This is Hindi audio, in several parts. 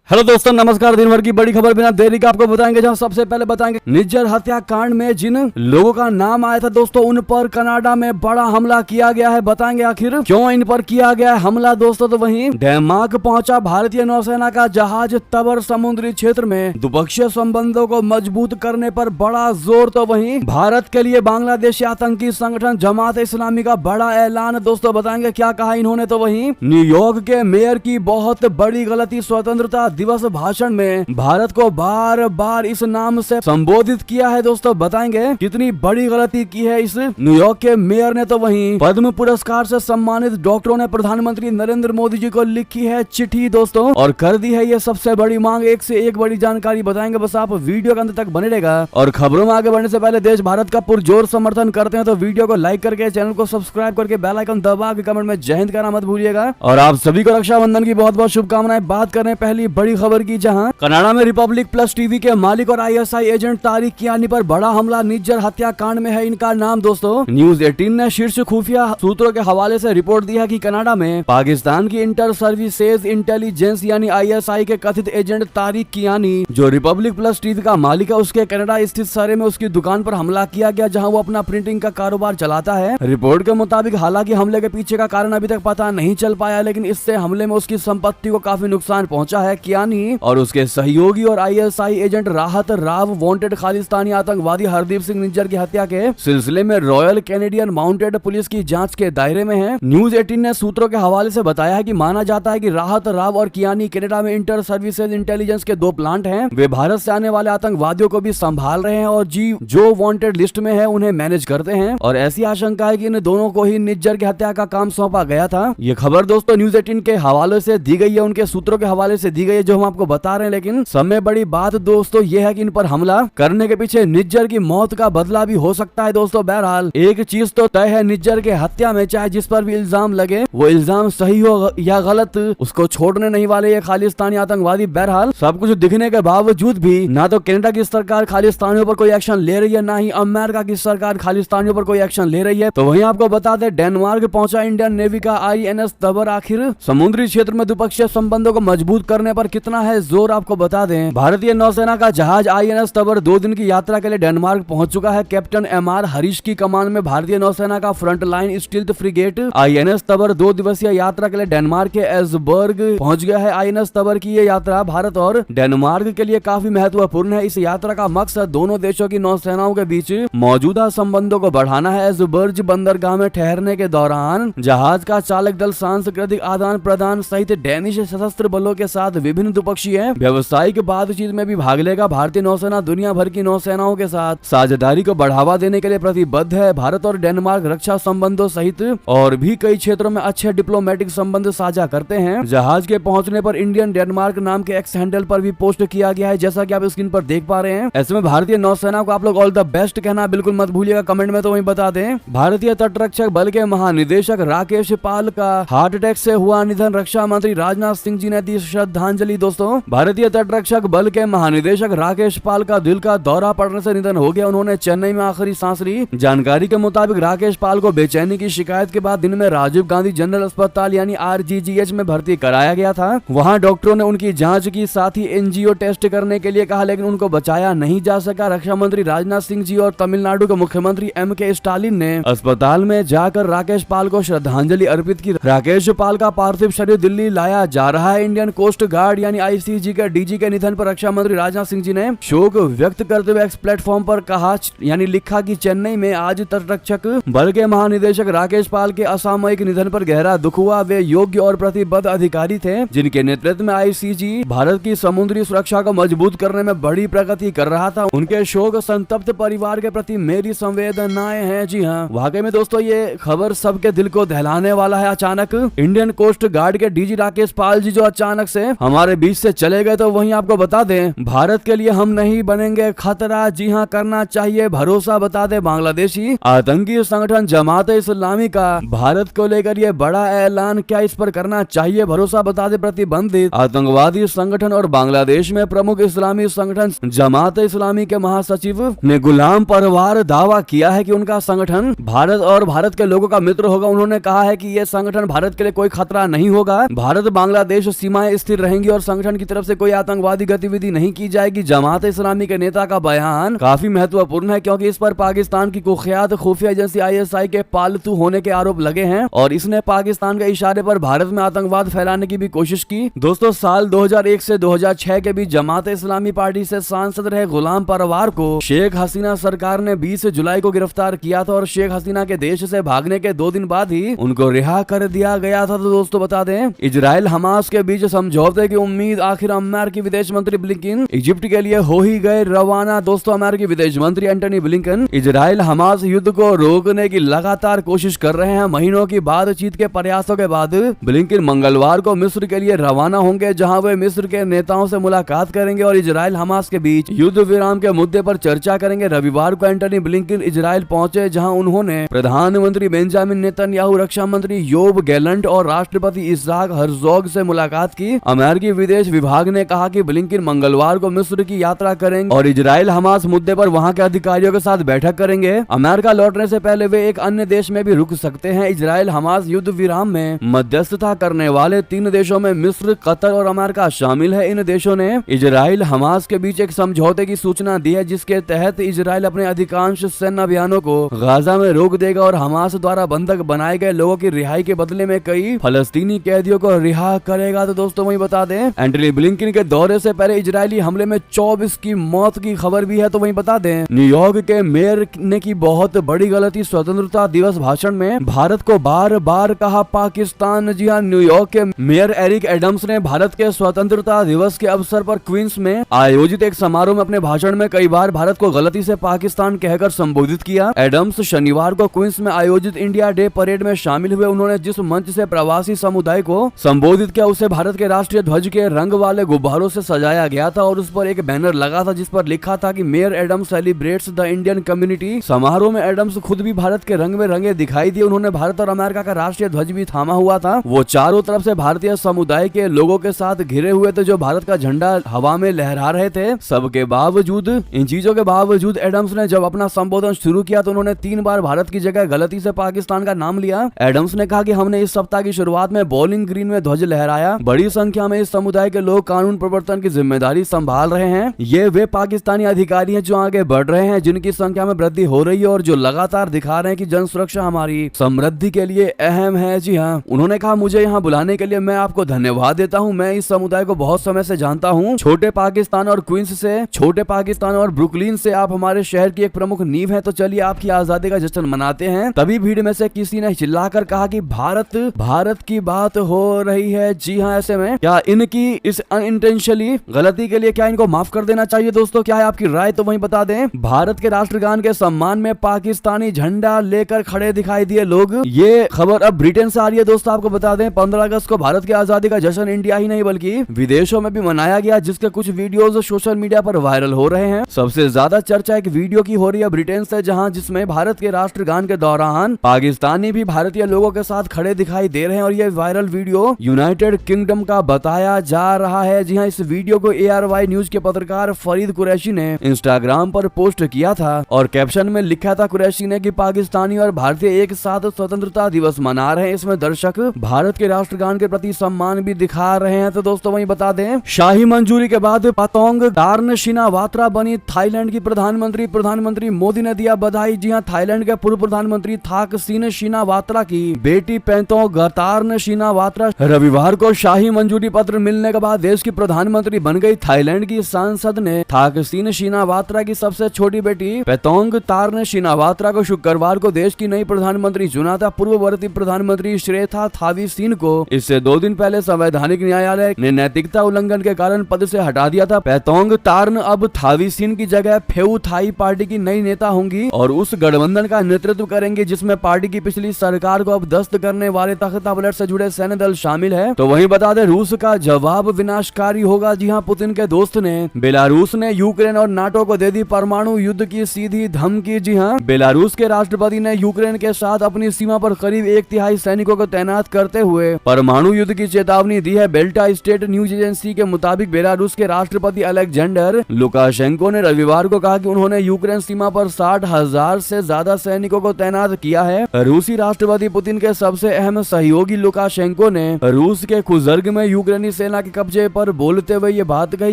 हेलो दोस्तों, नमस्कार। दिन भर की बड़ी खबर बिना देरी का आपको बताएंगे। जहां सबसे पहले बताएंगे निज्जर हत्याकांड में जिन लोगों का नाम आया था दोस्तों, उन पर कनाडा में बड़ा हमला किया गया है। बताएंगे आखिर क्यों इन पर किया गया है हमला दोस्तों। तो वहीं डेनमार्क पहुंचा भारतीय नौसेना का जहाज तबर समुद्री क्षेत्र में द्विपक्षीय संबंधों को मजबूत करने पर बड़ा जोर। तो वहीं भारत के लिए बांग्लादेशी आतंकी संगठन जमात इस्लामी का बड़ा ऐलान दोस्तों। बताएंगे क्या कहा इन्होंने। तो वहीं न्यूयॉर्क के मेयर की बहुत बड़ी गलती, स्वतंत्रता दिवस भाषण में भारत को बार बार इस नाम से संबोधित किया है दोस्तों। बताएंगे कितनी बड़ी गलती की है इस न्यूयॉर्क के मेयर ने। तो वहीं पद्म पुरस्कार से सम्मानित डॉक्टरों ने प्रधानमंत्री नरेंद्र मोदी जी को लिखी है चिट्ठी दोस्तों, और कर दी है ये सबसे बड़ी मांग। एक से एक बड़ी जानकारी बताएंगे, बस आप वीडियो के अंत तक बने रहेगा। और खबरों में आगे बढ़ने से पहले देश भारत का पुरजोर समर्थन करते हैं तो वीडियो को लाइक करके, चैनल को सब्सक्राइब करके, बेल आइकन दबा के कमेंट में जय हिंद कहना मत भूलिएगा। और आप सभी को रक्षाबंधन की बहुत बहुत शुभकामनाएं। बात करें पहली बड़ी खबर की, जहां कनाडा में रिपब्लिक प्लस टीवी के मालिक और आईएसआई एजेंट तारिक कियानी पर बड़ा हमला। निज्जर हत्याकांड में है इनका नाम दोस्तों। न्यूज 18 ने शीर्ष खुफिया सूत्रों के हवाले से रिपोर्ट दी है कि कनाडा में पाकिस्तान की इंटर सर्विसेज इंटेलिजेंस यानी आईएसआई के कथित एजेंट तारिक कियानी, जो रिपब्लिक प्लस टीवी का मालिक है, उसके कनाडा स्थित सरे में उसकी दुकान पर हमला किया गया, जहां वो अपना प्रिंटिंग का कारोबार चलाता है। रिपोर्ट के मुताबिक हालांकि हमले के पीछे का कारण अभी तक पता नहीं चल पाया, लेकिन इससे हमले में उसकी संपत्ति को काफी नुकसान पहुंचा है। कियानी और उसके सहयोगी और आईएसआई एजेंट राहत राव वांटेड खालिस्तानी आतंकवादी हरदीप सिंह निज्जर की हत्या के सिलसिले में रॉयल कैनेडियन माउंटेड पुलिस की जांच के दायरे में हैं। न्यूज 18 ने सूत्रों के हवाले से बताया है कि माना जाता है कि राहत राव और कियानी कनाडा में इंटर सर्विसेज इंटेलिजेंस के 2 प्लांट हैं। वे भारत से आने वाले आतंकवादियों को भी संभाल रहे हैं और जो वांटेड लिस्ट में है उन्हें मैनेज करते हैं। और ऐसी आशंका है कि इन दोनों को ही निज्जर की हत्या का काम सौंपा गया था। ये खबर दोस्तों न्यूज 18 के हवाले से दी गई है, उनके सूत्रों के हवाले से दी गई है, जो हम आपको बता रहे हैं। लेकिन सबसे बड़ी बात दोस्तों ये है कि इन पर हमला करने के पीछे निज्जर की मौत का बदला भी हो सकता है दोस्तों। बहरहाल एक चीज तो तय है, निज्जर के हत्या में चाहे जिस पर भी इल्जाम लगे, वो इल्जाम सही हो या गलत, उसको छोड़ने नहीं वाले ये खालिस्तानी आतंकवादी। बहरहाल सब कुछ दिखने के बावजूद भी ना तो कनाडा की सरकार खालिस्तानियों पर कोई एक्शन ले रही है, ना ही अमेरिका की सरकार खालिस्तानियों पर कोई एक्शन ले रही है। तो वहीं आपको बता दें, डेनमार्क पहुंचा इंडियन नेवी का आईएनएस तबर आखिर समुद्री क्षेत्र में द्विपक्षीय संबंधों को मजबूत करने पर कितना है जोर, आपको बता दें। भारतीय नौसेना का जहाज आईएनएस तबर 2 दिन की यात्रा के लिए डेनमार्क पहुंच चुका है। कैप्टन एमआर हरीश की कमान में भारतीय नौसेना का फ्रंटलाइन स्टील्थ फ्रिगेट आईएनएस तबर 2 दिवसीय यात्रा के लिए डेनमार्क के एसबर्ग पहुंच गया है। आईएनएस तबर की ये यात्रा भारत और डेनमार्क के लिए काफी महत्वपूर्ण है। इस यात्रा का मकसद दोनों देशों की नौसेनाओं के बीच मौजूदा संबंधों को बढ़ाना है। एसबर्ग बंदरगाह में ठहरने के दौरान जहाज का चालक दल सांस्कृतिक आदान प्रदान सहित डेनिश सशस्त्र बलों के साथ विभिन्न द्विपक्षीय व्यावसायिक बातचीत में भी भाग लेगा। भारतीय नौसेना दुनिया भर की नौसेनाओं के साथ साझेदारी को बढ़ावा देने के लिए प्रतिबद्ध है। भारत और डेनमार्क रक्षा संबंधों सहित और भी कई क्षेत्रों में अच्छे डिप्लोमेटिक संबंध साझा करते हैं। जहाज के पहुंचने पर इंडियन डेनमार्क नाम के एक्स हैंडल पर भी पोस्ट किया गया है, जैसा कि आप स्क्रीन पर देख पा रहे हैं। ऐसे में भारतीय नौसेना को आप लोग ऑल द बेस्ट कहना बिल्कुल मत भूलिएगा कमेंट में। तो वही बता दें, भारतीय तटरक्षक बल के महानिदेशक राकेश पाल का हार्ट अटैक से हुआ निधन। रक्षा मंत्री राजनाथ सिंह जी ने दी श्रद्धांजलि दोस्तों। भारतीय तटरक्षक बल के महानिदेशक राकेश पाल का दिल का दौरा पड़ने से निधन हो गया। उन्होंने चेन्नई में आखिरी सांस ली। जानकारी के मुताबिक राकेश पाल को बेचैनी की शिकायत के बाद दिन में राजीव गांधी जनरल अस्पताल यानी आरजीजीएच में भर्ती कराया गया था। वहां डॉक्टरों ने उनकी जांच की, साथ ही एनजीओ टेस्ट करने के लिए कहा, लेकिन उनको बचाया नहीं जा सका। रक्षा मंत्री राजनाथ सिंह जी और तमिलनाडु के मुख्यमंत्री एमके स्टालिन ने अस्पताल में जाकर राकेश पाल को श्रद्धांजलि अर्पित की। राकेश पाल का पार्थिव शरीर दिल्ली लाया जा रहा है। इंडियन कोस्ट गार्ड यानी आईसीजी के डीजी के निधन पर रक्षा मंत्री राजनाथ सिंह जी ने शोक व्यक्त करते हुए एक्स प्लेटफॉर्म पर कहा यानी लिखा कि चेन्नई में आज तटरक्षक बल के महानिदेशक राकेश पाल के असामयिक निधन पर गहरा दुख हुआ। वे योग्य और प्रतिबद्ध अधिकारी थे, जिनके नेतृत्व में आईसीजी भारत की समुद्री सुरक्षा को मजबूत करने में बड़ी प्रगति कर रहा था। उनके शोक संतप्त परिवार के प्रति मेरी संवेदनाएं हैं। जी हाँ, वाकई में दोस्तों ये खबर सबके दिल को दहलाने वाला है। अचानक इंडियन कोस्ट गार्ड के डीजी राकेश पाल जी जो अचानक से हमारे बीच से चले गए। तो वहीं आपको बता दें, भारत के लिए हम नहीं बनेंगे खतरा। जी हाँ, करना चाहिए भरोसा। बता दे, बांग्लादेशी आतंकी संगठन जमात इस्लामी का भारत को लेकर ये बड़ा ऐलान, क्या इस पर करना चाहिए भरोसा। बता दे, प्रतिबंधित आतंकवादी संगठन और बांग्लादेश में प्रमुख इस्लामी संगठन जमात इस्लामी के महासचिव ने गुलाम परवार दावा किया है कि उनका संगठन भारत और भारत के लोगों का मित्र होगा। उन्होंने कहा है कि ये संगठन भारत के लिए कोई खतरा नहीं होगा। भारत बांग्लादेश सीमाएं स्थिर रहेंगी और संगठन की तरफ से कोई आतंकवादी गतिविधि नहीं की जाएगी। जमात इस्लामी के नेता का बयान काफी महत्वपूर्ण है क्योंकि इस पर पाकिस्तान की कुख्यात खुफिया एजेंसी ISI के पालतू होने के आरोप लगे हैं और इसने पाकिस्तान के इशारे पर भारत में आतंकवाद फैलाने की भी कोशिश की। दोस्तों, साल 2001 से 2006 के बीच जमात इस्लामी पार्टी से सांसद रहे गुलाम परवार को शेख हसीना सरकार ने 20 जुलाई को गिरफ्तार किया था और शेख हसीना के देश से भागने के 2 दिन बाद ही उनको रिहा कर दिया गया था। तो दोस्तों बता दें, इजराइल हमास के बीच समझौते की उम्मीद आखिर अमेरिकी विदेश मंत्री ब्लिंकन इजिप्ट के लिए हो ही गए रवाना। दोस्तों, अमेरिकी विदेश मंत्री एंटनी ब्लिंकन इजराइल हमास युद्ध को रोकने की लगातार कोशिश कर रहे हैं। महीनों की बातचीत के प्रयासों के बाद ब्लिंकन मंगलवार को मिस्र के लिए रवाना होंगे, जहां वे मिस्र के नेताओं से मुलाकात करेंगे और इजराइल हमास के बीच युद्ध विराम के मुद्दे पर चर्चा करेंगे। रविवार को एंटनी ब्लिंकन इजराइल पहुंचे, जहां उन्होंने प्रधानमंत्री बेंजामिन नेतन्याहू, रक्षा मंत्री योब गैलेंट और राष्ट्रपति इसहाक हर्जोग से मुलाकात की। अमेरिकी विदेश विभाग ने कहा कि ब्लिंकन मंगलवार को मिस्र की यात्रा करेंगे और इजराइल हमास मुद्दे पर वहां के अधिकारियों के साथ बैठक करेंगे। अमेरिका लौटने से पहले वे एक अन्य देश में भी रुक सकते हैं। इजराइल हमास युद्ध विराम में मध्यस्थता करने वाले 3 देशों में मिस्र, कतर और अमेरिका शामिल है। इन देशों ने इजराइल हमास के बीच एक समझौते की सूचना दी है, जिसके तहत इजराइल अपने अधिकांश सैन्य अभियानों को गाजा में रोक देगा और हमास द्वारा बंधक बनाए गए लोगों की रिहाई के बदले में कई फलस्तीनी कैदियों को रिहा करेगा। तो दोस्तों वही बता दें, एंटनी ब्लिंकन के दौरे से पहले इजरायली हमले में 24 की मौत की खबर भी है। तो वही बता दें, न्यूयॉर्क के मेयर ने की बहुत बड़ी गलती। स्वतंत्रता दिवस भाषण में भारत को बार बार कहा पाकिस्तान। जी हाँ, न्यूयॉर्क के मेयर एरिक एडम्स ने भारत के स्वतंत्रता दिवस के अवसर पर क्वींस में आयोजित एक समारोह में अपने भाषण में कई बार भारत को गलती से पाकिस्तान कहकर संबोधित किया। एडम्स शनिवार को क्वींस में आयोजित इंडिया डे परेड में शामिल हुए। उन्होंने जिस मंच से प्रवासी समुदाय को संबोधित किया उसे भारत के राष्ट्रीय ध्वज के रंग वाले गुब्बारों से सजाया गया था और उस पर एक बैनर लगा था जिस पर लिखा था कि mayor Adams celebrates the Indian community. समारोह में एडम्स खुद भी भारत के रंग में रंगे दिखाई दिए। उन्होंने भारत और अमेरिका का राष्ट्रीय ध्वज भी थामा हुआ था। वो चारों तरफ से भारतीय समुदाय के लोगों के साथ घिरे हुए थे जो भारत का झंडा हवा में लहरा रहे थे। सबके बावजूद, इन चीजों के बावजूद एडम्स ने जब अपना संबोधन शुरू किया तो उन्होंने 3 बार भारत की जगह गलती से पाकिस्तान का नाम लिया। एडम्स ने कहा कि हमने इस सप्ताह की शुरुआत में बॉलिंग ग्रीन में ध्वज लहराया। बड़ी संख्या में इस समुदाय के लोग कानून प्रवर्तन की जिम्मेदारी संभाल रहे हैं। ये वे पाकिस्तानी अधिकारी हैं जो आगे बढ़ रहे हैं, जिनकी संख्या में वृद्धि हो रही है और जो लगातार दिखा रहे हैं कि जन सुरक्षा हमारी समृद्धि के लिए अहम है। जी हाँ, उन्होंने कहा मुझे यहाँ बुलाने के लिए मैं आपको धन्यवाद देता हूँ। मैं इस समुदाय को बहुत समय से जानता हूँ। छोटे पाकिस्तान और क्वींस से, छोटे पाकिस्तान और ब्रुकलिन से आप हमारे शहर की एक प्रमुख नींव है। तो चलिए आपकी आजादी का जश्न मनाते हैं। तभी भीड़ में से किसी ने चिल्लाकर कहा कि भारत की बात हो रही है। जी हाँ, ऐसे में क्या इनकी इस अनइंटेंशनली गलती के लिए क्या इनको माफ कर देना चाहिए? दोस्तों क्या है आपकी राय? तो वहीं बता दें, भारत के राष्ट्रगान के सम्मान में पाकिस्तानी झंडा लेकर खड़े दिखाई दिए लोग। ये खबर अब ब्रिटेन से आ रही है। दोस्तों आपको बता दें, 15 अगस्त को भारत की आजादी का जश्न इंडिया ही नहीं बल्कि विदेशों में भी मनाया गया, जिसके कुछ वीडियोस सोशल मीडिया पर वायरल हो रहे हैं। सबसे ज्यादा चर्चा एक वीडियो की हो रही है ब्रिटेन से, जहां जिसमें भारत के राष्ट्रगान के दौरान पाकिस्तानी भी भारतीय लोगों के साथ खड़े दिखाई दे रहे हैं और ये वायरल वीडियो यूनाइटेड किंगडम का बताया जा रहा है। जी हाँ, इस वीडियो को ARY न्यूज के पत्रकार फरीद कुरैशी ने इंस्टाग्राम पर पोस्ट किया था और कैप्शन में लिखा था कुरैशी ने कि पाकिस्तानी और भारतीय एक साथ स्वतंत्रता दिवस मना रहे हैं। इसमें दर्शक भारत के राष्ट्रगान के प्रति सम्मान भी दिखा रहे हैं। तो दोस्तों वहीं बता दें, शाही मंजूरी के बाद पातोंग दार्न शिनावात्रा बनी थाईलैंड की प्रधानमंत्री मोदी ने दिया बधाई। जी हाँ, थाईलैंड के पूर्व प्रधानमंत्री थाकसीन शिनावात्रा की बेटी पैंतोंग दार्न शिनावात्रा रविवार को शाही मंजूरी पत्र मिलने के बाद देश की प्रधानमंत्री बन गई। थाईलैंड की संसद ने थाकसीन शिनावात्रा की सबसे छोटी बेटी पैतोंग तार्न शिनावात्रा को शुक्रवार को देश की नई प्रधानमंत्री चुना था। पूर्ववर्ती प्रधानमंत्री श्रेथा थावीसीन को इससे 2 दिन पहले संवैधानिक न्यायालय ने नैतिकता उल्लंघन के कारण पद से हटा दिया था। पैतोंग तार्न अब थावीसीन की जगह फेउ थाई पार्टी की नई नेता होंगी और उस गठबंधन का नेतृत्व करेंगे जिसमें पार्टी की पिछली सरकार को अब दस्त करने वाले तख्तापलट से जुड़े सैन्य दल शामिल है। तो वहीं बता दें, रूस का जवाब विनाशकारी होगा। जी हाँ, पुतिन के दोस्त ने बेलारूस ने यूक्रेन और नाटो को दे दी परमाणु युद्ध की सीधी धमकी। जी हाँ, बेलारूस के राष्ट्रपति ने यूक्रेन के साथ अपनी सीमा पर करीब 1/3 सैनिकों को तैनात करते हुए परमाणु युद्ध की चेतावनी दी है। बेल्टा स्टेट न्यूज एजेंसी के मुताबिक बेलारूस के राष्ट्रपति अलेक्जेंडर लुकाशेंको ने रविवार को कहा कि उन्होंने यूक्रेन सीमा पर 60,000 से ज्यादा सैनिकों को तैनात किया है। रूसी राष्ट्रपति पुतिन के सबसे अहम सहयोगी लुकाशेंको ने रूस के खुजर्ग में यूक्रेनी सेना के कब्जे पर बोलते हुए ये बात कही।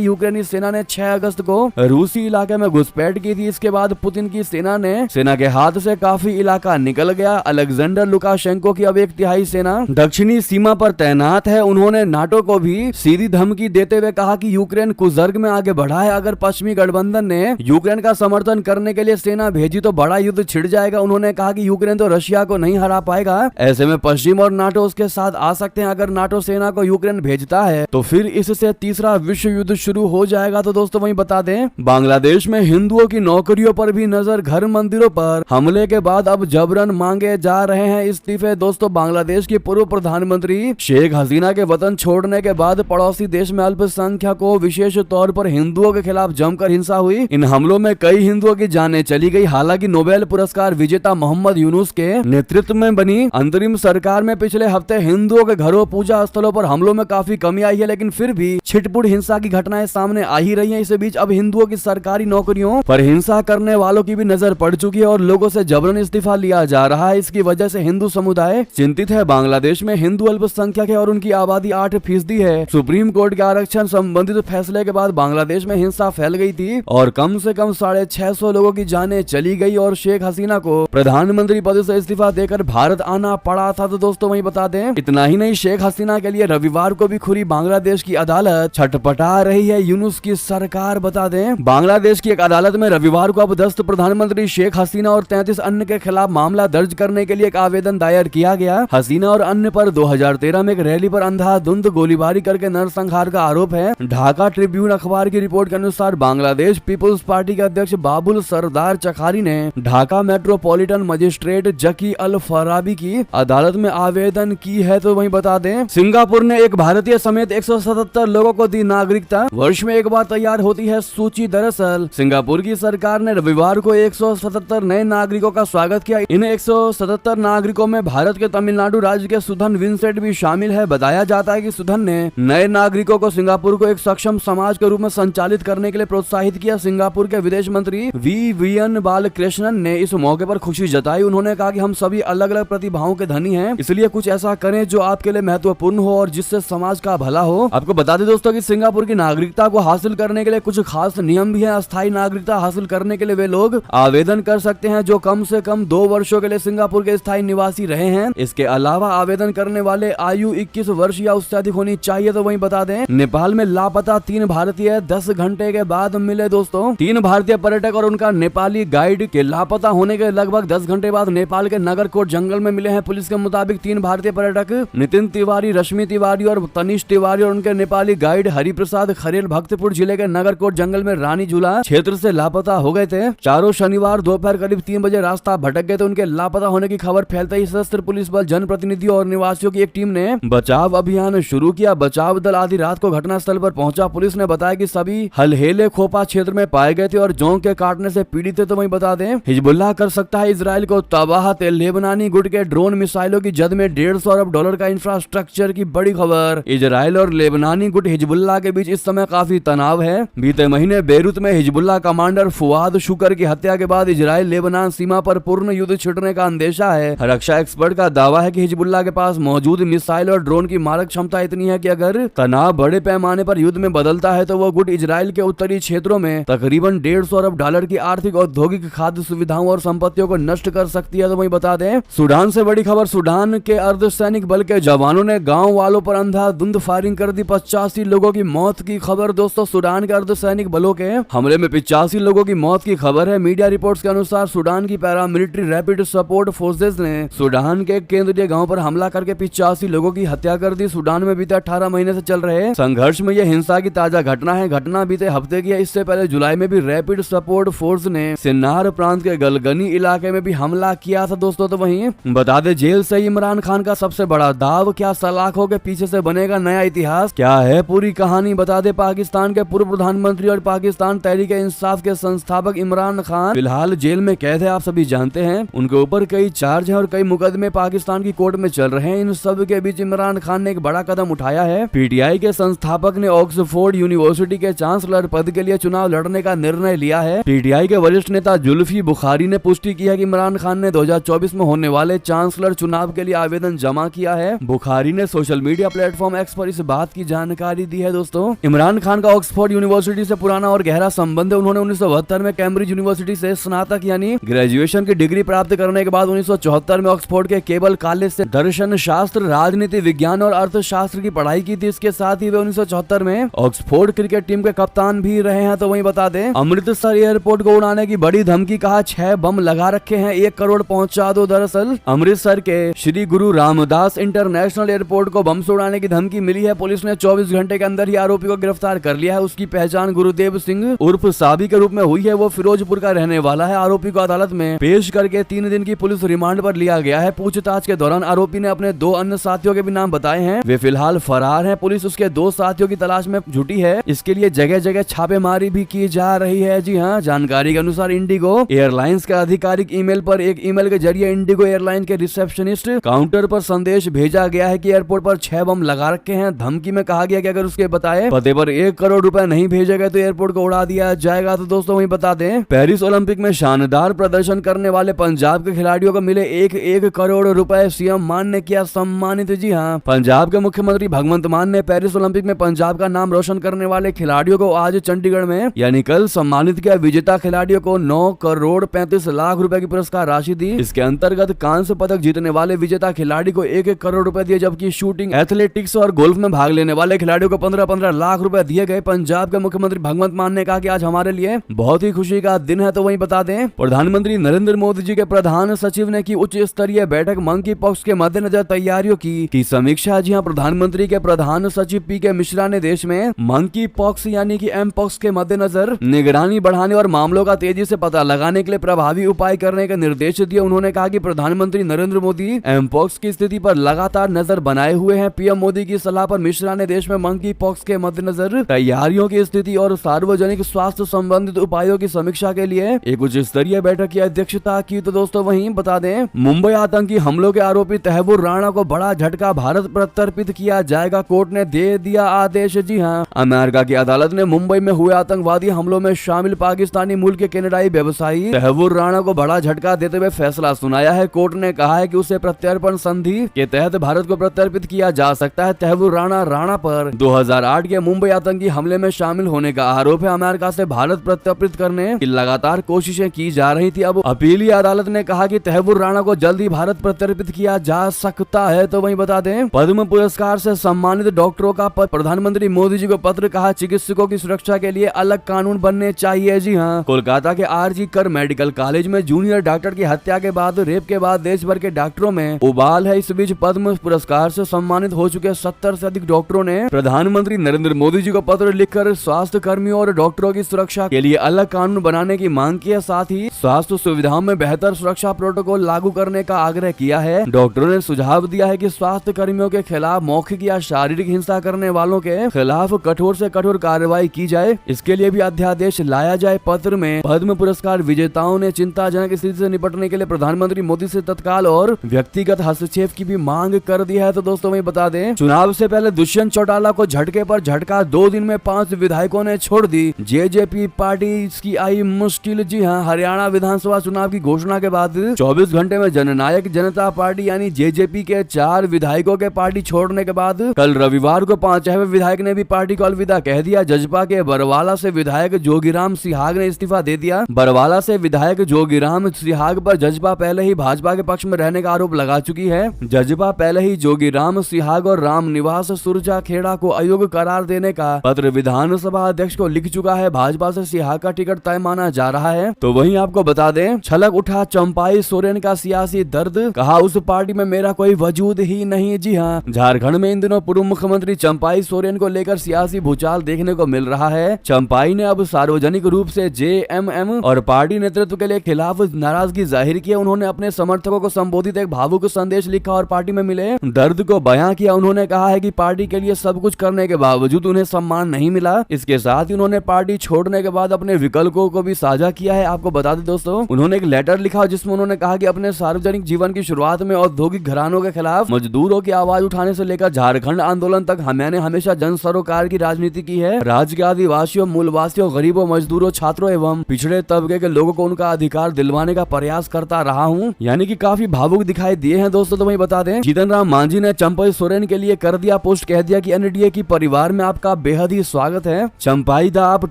यूक्रेनी सेना ने 6 अगस्त को रूसी इलाके में घुसपैठ की थी। इसके बाद पुतिन की सेना के हाथ से काफी इलाका निकल गया। अलेक्जेंडर लुकाशेंको की अब 1/3 सेना दक्षिणी सीमा पर तैनात है। उन्होंने नाटो को भी सीधी धमकी देते हुए कहा कि यूक्रेन कुजर्ग में आगे बढ़ा है। अगर पश्चिमी गठबंधन ने यूक्रेन का समर्थन करने के लिए सेना भेजी तो बड़ा युद्ध छिड़ जाएगा। उन्होंने कहा कि यूक्रेन तो रशिया को नहीं हरा पाएगा, ऐसे में पश्चिम और नाटो उसके साथ आ सकते हैं। अगर नाटो सेना को यूक्रेन भेजता है तो फिर इससे तीसरा विश्व युद्ध शुरू हो जाएगा। तो दोस्तों वहीं बता दें, बांग्लादेश में हिंदुओं की नौकरियों पर भी नजर। घर मंदिरों पर हमले के बाद अब जबरन मांगे जा रहे हैं इस्तीफे। दोस्तों बांग्लादेश की पूर्व प्रधानमंत्री शेख हसीना के वतन छोड़ने के बाद पड़ोसी देश में अल्पसंख्यकों विशेष तौर पर हिंदुओं के खिलाफ जमकर हिंसा हुई। इन हमलों में कई हिंदुओं की जानें चली गई। हालांकि नोबेल पुरस्कार विजेता मोहम्मद यूनुस के नेतृत्व में बनी अंतरिम सरकार में पिछले हफ्ते हिंदुओं के घरों, पूजा स्थलों पर हमलों में काफी कमी आई है, लेकिन फिर भी छिटपुट हिंसा की घटनाएं सामने आ ही रही हैं। इसी बीच अब हिंदुओं की सरकारी नौकरियों पर हिंसा करने वालों की भी नजर पड़ चुकी है और लोगों से जबरन इस्तीफा लिया जा रहा है। इसकी वजह से हिंदू समुदाय चिंतित है। बांग्लादेश में हिंदू अल्पसंख्यक है और उनकी आबादी 8% है। सुप्रीम कोर्ट के आरक्षण संबंधित फैसले के बाद बांग्लादेश में हिंसा फैल गई थी और कम से कम 650 लोगों की जानें चली गई और शेख हसीना को प्रधानमंत्री पद से इस्तीफा देकर भारत आना पड़ा था। तो दोस्तों वहीं बता दें, इतना ही नहीं, शेख हसीना के लिए रविवार को भी खुली बांग्लादेश की अदालत। छटपटा रही है यूनुस की सरकार। बता दें, बांग्लादेश की एक अदालत में रविवार को अपदस्थ प्रधानमंत्री शेख हसीना और 33 अन्य के खिलाफ मामला दर्ज करने के लिए एक आवेदन दायर किया गया। हसीना और अन्य पर 2013 में एक रैली पर अंधाधुंध गोलीबारी करके नरसंहार का आरोप है। ढाका ट्रिब्यून अखबार की रिपोर्ट के अनुसार बांग्लादेश पीपुल्स पार्टी के अध्यक्ष बाबुल सरदार चखारी ने ढाका मेट्रोपॉलिटन मजिस्ट्रेट जकी अल फराबी की अदालत में आवेदन की है। तो वहीं बता दें, सिंगापुर ने एक भारतीय समेत 177 लोगों को दी नागरिकता। वर्ष में एक बार तैयार होती है सूची। दरअसल सिंगापुर की सरकार ने रविवार को 177 नए नागरिकों का स्वागत किया। इन 177 नागरिकों में भारत के तमिलनाडु राज्य के सुधन विंसेंट भी शामिल है। बताया जाता है कि सुधन ने नए नागरिकों को सिंगापुर को एक सक्षम समाज के रूप में संचालित करने के लिए प्रोत्साहित किया। सिंगापुर के विदेश मंत्री वीएन बालकृष्णन ने इस मौके पर खुशी जताई। उन्होंने कहा कि हम सभी अलग अलग प्रतिभाओं के धनी हैं, इसलिए कुछ ऐसा करें जो आपके लिए महत्वपूर्ण हो और जिससे समाज का भला हो। आपको बता दें दोस्तों कि सिंगापुर की नागरिकता को हासिल करने के लिए कुछ खास नियम भी है। अस्थायी नागरिकता हासिल करने के लिए वे लोग आवेदन कर सकते हैं जो कम से कम 2 वर्षों के लिए सिंगापुर के स्थायी निवासी रहे हैं। इसके अलावा आवेदन करने वाले आयु 21 वर्ष या उससे अधिक होनी चाहिए। तो वहीं बता दें, नेपाल में लापता 3 भारतीय 10 घंटे के बाद मिले। दोस्तों 3 भारतीय पर्यटक और उनका नेपाली गाइड के लापता होने के लगभग 10 घंटे बाद नेपाल के नगरकोट जंगल में मिले हैं। पुलिस के मुताबिक 3 भारतीय पर्यटक नितिन तिवारी, रश्मि तिवारी और तनिष तिवारी और उनके नेपाली गाइड हरिप्रसाद खरेल भक्तपुर जिले के नगरकोट जंगल में रानी झूला क्षेत्र से लापता हो गए थे। चारों शनिवार दोपहर करीब 3 बजे रास्ता भटक गए थे। उनके लापता होने की खबर फैलते ही सशस्त्र पुलिस बल, जनप्रतिनिधियों और निवासियों की एक टीम ने बचाव अभियान शुरू किया। बचाव दल आधी रात को घटनास्थल पर पहुंचा। पुलिस ने बताया कि सभी हलहेले खोपा क्षेत्र में पाए गए थे और जोंक के काटने से पीड़ित थे। तो वहीं बता दें, हिजबुल्लाह कर सकता है इजराइल को तबाह। लेबनानी गुट के ड्रोन मिसाइलों की जद में $150 अरब का इंफ्रास्ट्रक्चर की बड़ी खबर। इजराइल और लेबनानी गुट हिजबुल्लाह के बीच इस समय काफी तनाव है। बीते महीने बेरूत में हिजबुल्लाह कमांडर फुआद शुकर की हत्या के बाद इजराइल लेबनान सीमा पर पूर्ण युद्ध छिड़ने का अंदेशा है। रक्षा एक्सपर्ट का दावा है कि हिजबुल्लाह के पास मौजूद मिसाइल और ड्रोन की मारक क्षमता इतनी है कि अगर तनाव बड़े पैमाने पर युद्ध में बदलता है तो वो गुट इजराइल के उत्तरी क्षेत्रों में तकरीबन $150 अरब की आर्थिक, औद्योगिक, खाद्य सुविधाओं और संपत्तियों को नष्ट कर सकती है। तो वहीं बता दें, सूडान से बड़ी खबर। सूडान के अर्धसैनिक बल के जवानों ने गांव वालों पर अंधाधुंध फायरिंग कर दी। 85 लोगों की मौत की खबर। दोस्तों सूडान के अर्धसैनिक बलों के हमले में 85 लोगों की मौत की खबर है। मीडिया रिपोर्ट्स के अनुसार सूडान की पैरामिलिट्री रैपिड सपोर्ट फोर्सेज ने सूडान के केंद्रीय गांव पर हमला करके 85 लोगों की हत्या कर दी। सूडान में बीते 18 महीने से चल रहे संघर्ष में यह हिंसा की ताजा घटना है। घटना बीते हफ्ते की है। इससे पहले जुलाई में भी रैपिड सपोर्ट फोर्स ने सिन्नार प्रांत के गलगनी इलाके में भी हमला किया था। दोस्तों तो वहीं बता दे, जेल से इमरान खान का सबसे बड़ा दाव। क्या सलाखों के पीछे से बनेगा नया इतिहास? क्या है पूरी कहानी? बता दे, पाकिस्तान के पूर्व प्रधानमंत्री और पाकिस्तान तहरीक इंसाफ के संस्थापक इमरान खान फिलहाल जेल में कैद है। आप सभी जानते हैं उनके ऊपर कई चार्ज हैं और कई मुकदमे पाकिस्तान की कोर्ट में चल रहे हैं। इन सब के बीच इमरान खान ने एक बड़ा कदम उठाया है। पीटीआई के संस्थापक ने ऑक्सफोर्ड यूनिवर्सिटी के चांसलर पद के लिए चुनाव लड़ने का निर्णय लिया है। पीटीआई के वरिष्ठ नेता जुल्फी बुखारी ने पुष्टि की है कि इमरान खान ने 2024 में होने वाले चांसलर चुनाव के लिए आवेदन जमा किया है। बुखारी ने सोशल मीडिया प्लेटफॉर्म एक्स पर इस बात की जानकारी दी है दोस्तों। इमरान खान का ऑक्सफोर्ड यूनिवर्सिटी से पुराना और गहरा संबंध है। उन्होंने 1972 में कैम्ब्रिज यूनिवर्सिटी से स्नातक यानी ग्रेजुएशन की डिग्री प्राप्त करने के बाद 1974 में ऑक्सफोर्ड के केबल कॉलेज से दर्शन शास्त्र, राजनीति विज्ञान और अर्थशास्त्र की पढ़ाई की थी। इसके साथ ही वे 1974 में ऑक्सफोर्ड क्रिकेट टीम के कप्तान भी रहे हैं। तो वहीं बता दें, अमृतसर एयरपोर्ट को उड़ाने की बड़ी धमकी, कहा 6 बम लगा रखे हैं, 1 करोड़ पहुंचा दो। दरअसल अमृतसर के श्री गुरु रामदास इंटरनेशनल एयरपोर्ट को बम से उड़ाने की धमकी मिली है। पुलिस ने 24 घंटे के अंदर ही आरोपी को गिरफ्तार कर लिया है। उसकी पहचान गुरुदेव सिंह उर्फ साबी के रूप में हुई है। वो फिरोजपुर का रहने वाला है। आरोपी को अदालत में पेश करके 3 दिन की पुलिस रिमांड पर लिया गया है। पूछताछ के दौरान आरोपी ने अपने 2 अन्य साथियों के भी नाम बताए हैं। वे फिलहाल फरार हैं। पुलिस उसके 2 साथियों की तलाश में जुटी है। इसके लिए जगह जगह छापेमारी भी की जा रही है। जी हाँ, जानकारी के अनुसार इंडिगो एयरलाइंस के आधिकारिक ईमेल पर एक ईमेल के जरिए इंडिगो एयरलाइन के रिसेप्शनिस्ट काउंटर पर संदेश भेजा गया है कि एयरपोर्ट पर 6 बम लगा रखे हैं। धमकी में कहा गया कि अगर उसके बताए पते पर 1 करोड़ रुपए नहीं भेजे गए तो एयरपोर्ट को उड़ा दिया जाएगा। तो दोस्तों वहीं बता दें, पेरिस ओलंपिक में शानदार प्रदर्शन करने वाले पंजाब के खिलाड़ियों को मिले 1 करोड़ रुपए। सीएम मान ने किया सम्मानित। जी हाँ, पंजाब के मुख्यमंत्री भगवंत मान ने पेरिस ओलंपिक में पंजाब का नाम रोशन करने वाले खिलाड़ियों को आज चंडीगढ़ में यानी कल सम्मानित किया। विजेता खिलाड़ियों को 9 करोड़ 35 लाख रुपए की पुरस्कार राशि दी। इसके अंतर्गत कांस्य पदक जीतने वाले विजेता खिलाड़ी को 1 करोड़ रुपए दिए, जबकि शूटिंग, एथलेटिक्स और गोल्फ में भाग लेने वाले खिलाड़ियों को 15-15 लाख रुपए दिए गए। पंजाब के मुख्यमंत्री भगवंत मान ने कहा कि आज हमारे लिए बहुत ही खुशी का दिन है। तो वहीं बता दें, प्रधानमंत्री नरेंद्र मोदी जी के प्रधान सचिव ने की उच्च स्तरीय बैठक। मंकी पॉक्स के मद्देनजर तैयारियों की समीक्षा। जी हाँ, प्रधानमंत्री के प्रधान सचिव पी.के. मिश्रा ने देश में मंकी पॉक्स यानी कि एम पॉक्स के मद्देनजर निगरानी बढ़ाने और मामलों का तेजी से पता लगाने के लिए प्रभावी उपाय करने के निर्देश दिए। उन्होंने कहा कि प्रधानमंत्री नरेंद्र मोदी एम पॉक्स की स्थिति पर लगातार नजर बनाए हुए हैं। पीएम मोदी की सलाह पर मिश्रा ने देश में मंकी पॉक्स के मद्देनजर तैयारियों की स्थिति और सार्वजनिक स्वास्थ्य संबंधित उपायों की समीक्षा के लिए एक उच्च स्तरीय बैठक की अध्यक्षता की। तो दोस्तों वहीं बता दें, मुंबई आतंकी हमलों के आरोपी तहव्वुर राणा को बड़ा झटका, भारत प्रत्यर्पित किया जाएगा, कोर्ट ने दे दिया आदेश। जी हाँ, अमेरिका की अदालत ने मुंबई में हुए आतंकवादी हमलों में शामिल पाकिस्तानी मूल के कनाडाई व्यवसायी तहव्वुर राणा को बड़ा झटका देते हुए फैसला सुनाया है। कोर्ट ने कहा है कि उसे प्रत्यर्पण संधि के तहत भारत को प्रत्यर्पित किया जा सकता है। तहव्वुर राणा पर 2008 के मुंबई आतंकी हमले में शामिल होने का आरोप है। अमेरिका से भारत प्रत्यर्पित करने की लगातार कोशिशें की जा रही थी। अब अपीलीय अदालत ने कहा कि तहव्वुर राणा को जल्द ही भारत प्रत्यर्पित किया जा सकता है। तो वहीं बता दें, पद्म पुरस्कार से सम्मानित डॉक्टरों का प्रधानमंत्री मोदी जी को पत्र, कहा चिकित्सकों की सुरक्षा के लिए अलग कानून बनने चाहिए। जी हाँ, कोलकाता के आर.जी. कर मेडिकल कॉलेज में जूनियर डॉक्टर की हत्या के बाद, रेप के बाद देश भर के डॉक्टरों में उबाल है। इस बीच पद्म पुरस्कार से सम्मानित हो चुके 70 से अधिक डॉक्टरों ने प्रधानमंत्री नरेंद्र मोदी जी को पत्र लिखकर स्वास्थ्य कर्मियों और डॉक्टरों की सुरक्षा के लिए अलग कानून बनाने की मांग की है। साथ ही स्वास्थ्य सुविधाओं में बेहतर सुरक्षा प्रोटोकॉल लागू करने का आग्रह किया है। डॉक्टरों ने सुझाव दिया है कि स्वास्थ्य कर्मियों के खिलाफ मौखिक या शारीरिक हिंसा करने वालों के खिलाफ कठोर से कठोर कार्रवाई की जाए। इसके लिए भी अध्यादेश लाया जाए। पत्र में पद्म पुरस्कार विजेताओं ने चिंताजनक स्थिति से निपटने के लिए प्रधानमंत्री मोदी से तत्काल और व्यक्तिगत हस्तक्षेप की भी मांग कर दी है। तो दोस्तों वही बता दें, चुनाव से पहले दुष्यंत चौटाला को झटके पर झटका, 2 दिन में 5 विधायकों ने छोड़ दी जेजेपी पार्टी, इसकी आई मुश्किल। जी हाँ, हरियाणा विधानसभा चुनाव की घोषणा के बाद 24 घंटे में जननायक जनता पार्टी यानी जेजेपी के 4 विधायकों के पार्टी छोड़ने के बाद कल रविवार को 5वें विधायक ने भी पार्टी को अलविदा कह दिया। जजपा के बरवाला से विधायक जोगीराम सिहाग ने इस्तीफा दे दिया। बरवाला से विधायक जोगीराम सिहाग पर जजपा पहले ही भाजपा के पक्ष में रहने का आरोप लगा चुकी है। जजपा पहले ही जोगीराम सिहाग और रामनिवास सुरजा खेड़ा को अयोग्य करार देने का पत्र विधानसभा अध्यक्ष को लिख चुका है। भाजपा से सिहाग का टिकट तय माना जा रहा है। तो वहीं आपको बता दें, छलक उठा चंपाई सोरेन का सियासी दर्द, कहा उस पार्टी में मेरा कोई वजूद ही नहीं। जी हाँ, झारखंड में इन दिनों पूर्व मुख्यमंत्री चंपाई सोरेन को लेकर सियासी भूचाल देखने को मिल रहा है। चंपाई ने अब सार्वजनिक रूप से जेएमएम और पार्टी नेतृत्व के लिए खिलाफ नाराजगी जाहिर की। उन्होंने अपने समर्थकों को संबोधित एक भावुक संदेश लिखा और पार्टी में मिले दर्द को बयां किया। उन्होंने कहा है कि पार्टी के लिए सब कुछ करने के बावजूद उन्हें सम्मान नहीं मिला। इसके साथ ही उन्होंने पार्टी छोड़ने के बाद अपने विकल्पों को भी साझा किया है। आपको बता दें दोस्तों उन्होंने एक लेटर लिखा जिसमें उन्होंने कहा कि अपने सार्वजनिक जीवन की शुरुआत में औद्योगिक घरानों के खिलाफ मजदूरों की आवाज उठाने से लेकर झारखंड आंदोलन तक मैंने हमेशा जन सरोकार की राजनीति की है। राज्य के आदिवासियों, मूलवासियों, गरीबों, मजदूरों, छात्रों एवं पिछड़े तबके के लोगों को उनका अधिकार दिलवाने का प्रयास करता रहा हूँ। यानी कि काफी भावुक दिखाई दिए हैं दोस्तों। तो वही बता दें, जीतन राम मांझी ने चंपाई सोरेन के लिए कर दिया पोस्ट, कह दिया कि एनडीए की परिवार में आपका बेहद ही स्वागत है। चंपाई दा आप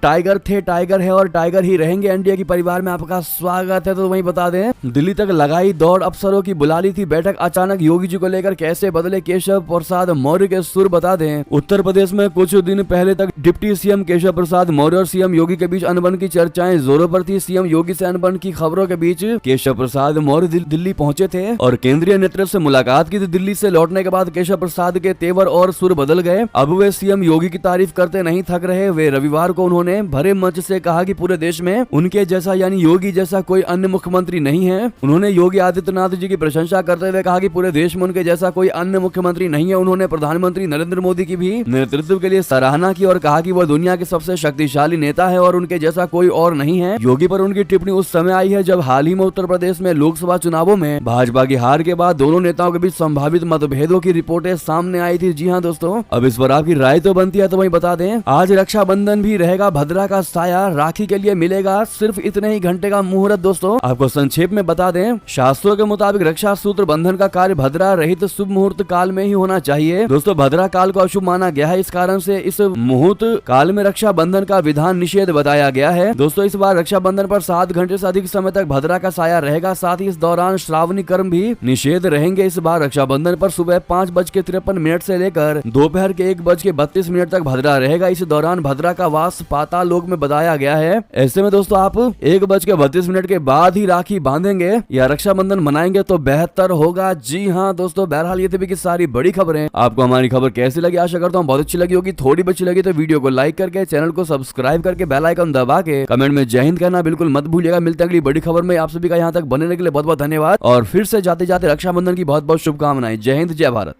टाइगर थे, टाइगर है और टाइगर ही रहेंगे। एनडीए की परिवार में आपका स्वागत है। तो वही बता दें, दिल्ली तक लगाई दौड़, अफसरों की बुला ली थी बैठक, अचानक योगी जी को लेकर कैसे बदले केशव प्रसाद मौर्य के सुर। बता दें, उत्तर प्रदेश में कुछ दिन पहले तक डिप्टी सीएम केशव प्रसाद मौर्य और सीएम योगी के बीच अनबन की चर्चाएं जोरों पर थी। सीएम योगी से अनबन की खबरों के बीच केशव प्रसाद मौर्य दिल्ली पहुंचे थे और केंद्रीय नेतृत्व से मुलाकात की थी। दिल्ली से लौटने के बाद केशव प्रसाद के तेवर और सुर बदल गए। अब वे सीएम योगी की तारीफ करते नहीं थक रहे। वे रविवार को उन्होंने भरे मंच से कहा कि पूरे देश में उनके जैसा यानी योगी जैसा कोई अन्य मुख्यमंत्री नहीं है। उन्होंने योगी आदित्यनाथ जी की प्रशंसा करते हुए कहा कि पूरे देश में उनके जैसा कोई अन्य मुख्यमंत्री नहीं है। उन्होंने प्रधानमंत्री नरेंद्र मोदी की भी नेतृत्व के लिए सराहना की और कहा कि वह दुनिया के सबसे शक्तिशाली नेता है और उनके जैसा कोई और नहीं है। योगी पर उनकी टिप्पणी उस समय आई है जब हाल ही में उत्तर प्रदेश में लोकसभा चुनावों में भाजपा की हार के बाद दोनों नेताओं के बीच संभावित मतभेदों की रिपोर्टें सामने आई थी। जी हाँ दोस्तों, अब इस पर आपकी राय तो बनती है। तो वही बता दें, आज रक्षाबंधन भी रहेगा भद्रा का साया, राखी के लिए मिलेगा सिर्फ इतने ही घंटे का मुहूर्त। दोस्तों आपको संक्षेप में बता दें, शास्त्रों के मुताबिक रक्षा सूत्र बंधन का कार्य भद्रा रहित शुभ मुहूर्त काल में ही होना चाहिए। दोस्तों भद्रा काल को अशुभ माना गया है, इस कारण से इस मुहूर्त काल में रक्षा बंधन का विधान निषेध बताया गया है। दोस्तों इस बार रक्षा बंधन पर 7 घंटे से अधिक समय तक भद्रा का साया रहेगा। साथ ही इस दौरान श्रावणी कर्म भी निषेध रहेंगे। इस बार रक्षाबंधन पर सुबह 5:53 से लेकर दोपहर के 1:32 तक भद्रा रहेगा। इस दौरान भद्रा का वास पाताल लोक में बताया गया है। ऐसे में दोस्तों आप 1:32 के बाद ही राखी बांधेंगे या रक्षाबंधन मनाएंगे तो बेहतर होगा। जी हाँ दोस्तों, बहरहाल ये थी की सारी बड़ी खबरें। आपको हमारी खबर कैसी लगी? आशा करता हूँ बहुत अच्छी लगी होगी। थोड़ी अच्छी लगी तो वीडियो को लाइक करके, चैनल को सब्सक्राइब करके, बेल आइकन दबा के कमेंट में जय हिंद कहना बिल्कुल मत भूलिएगा। मिलते हैं अगली बड़ी खबर में। आप सभी का यहाँ तक बनने के लिए बहुत बहुत धन्यवाद और फिर से जाते जाते रक्षाबंधन की बहुत बहुत शुभकामनाएं। जय हिंद, जय भारत।